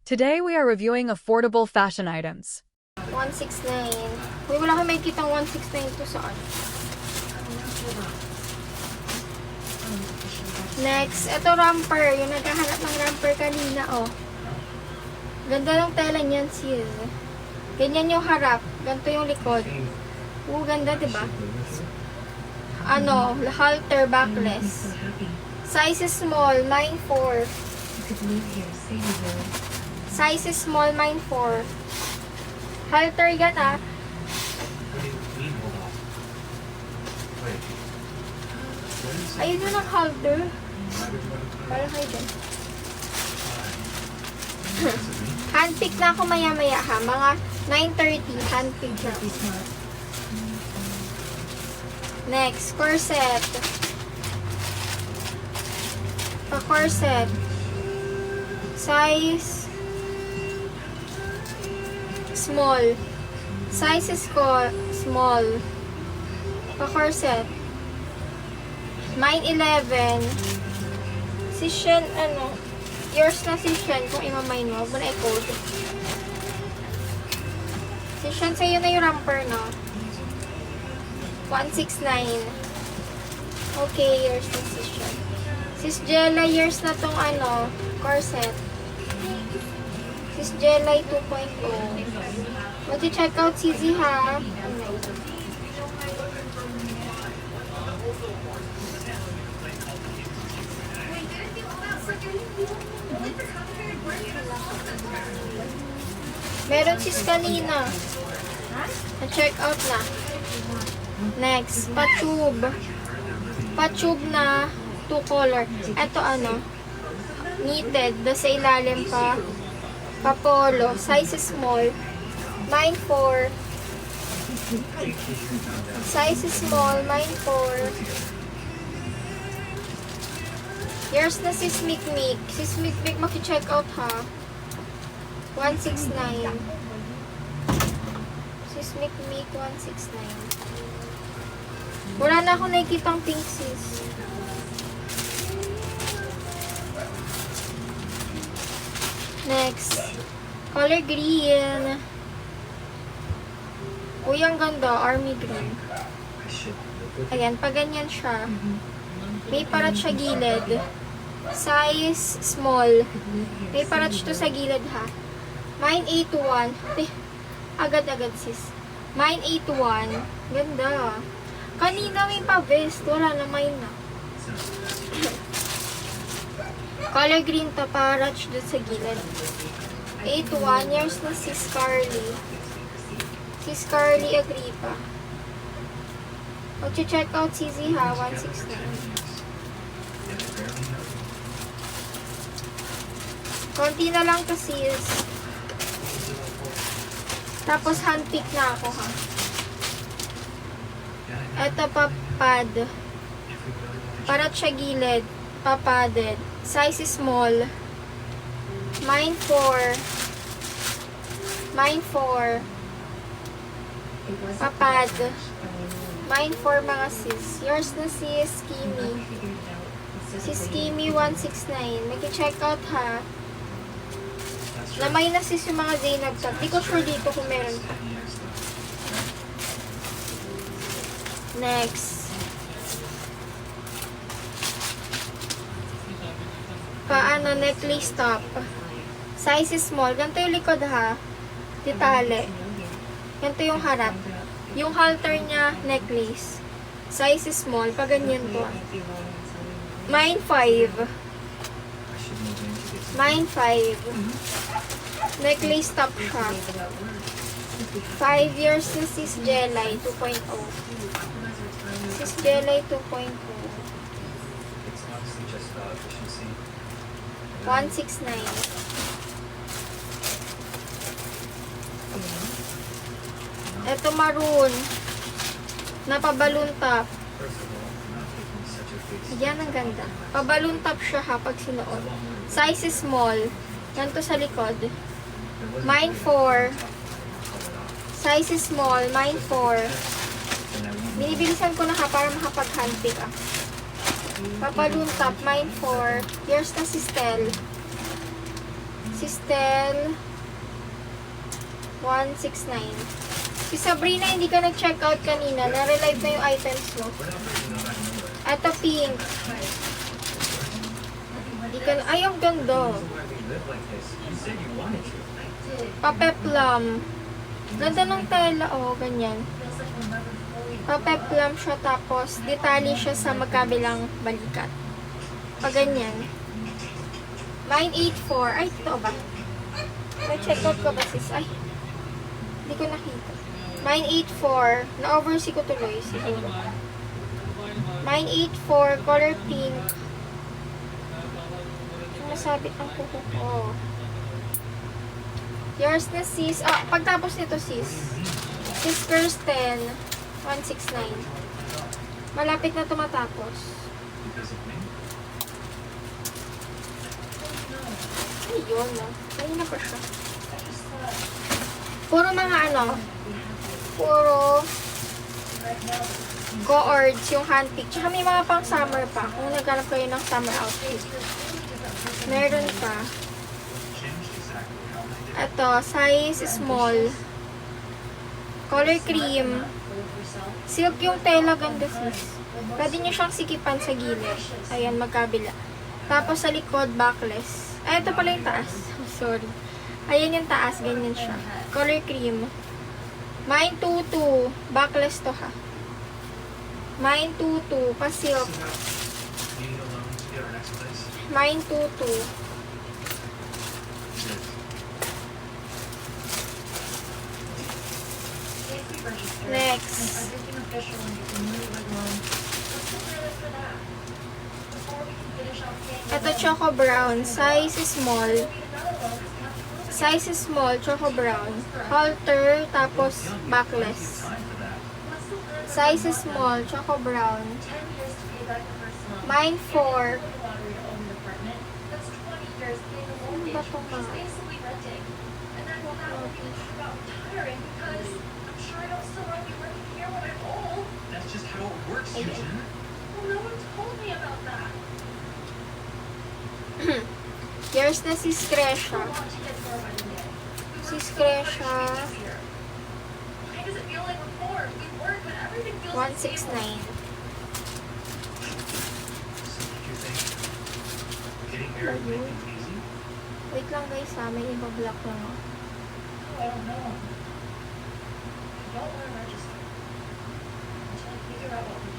Today we are reviewing affordable fashion items. 169. Uy, wala kang may kitang 169 to saan. Next, ito romper. Yung naghahanap ng romper kanina, oh. Ganda ng tela niyan, sis. Ganyan yung harap. Ganito yung likod. Ganda, diba? Ano, halter backless. Size is small, mine 4. Size is small, mine 4. Halter yan, ah. Ayun yun ang halter. Para kayo din. Handpick na ako maya-maya, ha. Mga 9:30, handpick na. Next, corset. Pa-corset. Size small. Size is small. Pa-corset. Mine 11. Si Shen, ano, yours na si Shen kung imamine mo. Huwag mo na i-code. Si Shen, sa'yo na yung romper, no? 169. Okay, yours na si Shen. Sis Jella, yours na tong ano, corset. Sis Jella 2.0. Mag-check out si Z, ha? Meron sis kanina. Na-check out na. Next, pa-tube. Pa-tube na 2 color. Ito ano, knitted. Sa ilalim pa. Pa-polo. Size is small. Mine 4. Size is small. Mine 4. Yours na sis Mikmik. Sis Mikmik, maki-check out, ha. 169. Sis Mikmik, 169. Wala na akong nakikitang pink, sis. Next. Color green. Uy, ang ganda. Army green. Ayan, pag ganyan siya. May parat siya gilid. Size small. May parat to sa gilid, ha. Mine 8-1. Agad-agad, sis. Mine 8-1. Ganda. Kanina may pa-vest. Wala na, mine na. Color green to, parat doon sa gilid. 8-1. Yours na si Carly. Si Carly Agripa. Mag-check out si Z, ha. 169. Konti na lang to, sis. Tapos handpick na ako, ha. Ito pa pad. Parat siya gilid. Papadded. Size is small. Mine 4. Mine 4. Papad. Mine 4, mga sis. Yours na sis Kimi. Sis Kimi 169. Mag-check out, ha. Lamay na sis yung mga Zainab tag. Di ko sure dito kung meron pa. Next. Paano, necklace top. Size is small. Ganito yung likod, ha. Detalye. Ganito yung harap. Yung halter niya, necklace. Size is small. Pag ganyan to. Mine 5. Mine 5. Necklace top siya. 5 years na sis Jelay 2.0. Sis Jelay 2.0. 169. Ito maroon. Napaballoon top. Yan ang ganda. Paballoon top siya, ha, pag sinuot. Size is small. Ganito sa likod. Mine 4. Size is small. Mine 4. Binibilisan ko na, ha, para makapag-handpick, ah. Papalun top, mine 4. Yours na si Stel. Si Stel, 169. Si Sabrina, hindi ka nag-check out kanina. Na-relive na yung items mo. Ito, pink. Hindi ka, ay, ang ganda. Papeplam. Ganda ng tela, oh, ganyan. Papeplam siya, tapos detalye siya sa magkabilang balikat. Pag ganyan. Mine 84. Ay, ito ba? May check out ko ba, sis? Ay, hindi ko nakita. Mine 84. Na-oversee ko tuloy, siguro. Mine 84, color pink. Masabit ang kuko ko. Yours na, sis. Ah, pagtapos nito, sis. Sis Kirsten, 169. Malapit na tumatapos. Ay, yun, no? Ayun na pa siya. Puro mga ano, puro Go-Ords, yung handpick. Tsaka may mga pang summer pa. Kung naghanap kayo ng summer outfit. Meron pa. Ito, size small. Color cream. Silk yung tela, ganda sis. Pwede nyo siyang sikipan sa gilid. Ayan, magkabila. Tapos sa likod, backless. Ay, ito pala yung taas. Sorry. Ayan yung taas, ganyan siya. Color cream. Mine 22. Backless to ha. Mine 22. Pa-silk. Mine 22. Next. Ito, Choco Brown. Size small. Size small, Choco Brown. Halter, tapos backless. Size small, Choco Brown. Mine 4. Ano ba ito mga? Yours na si Scresha. Si Scresha. 169. Wait lang guys ha, may iba block lang ako. I don't know. I don't want to register until I figure out what we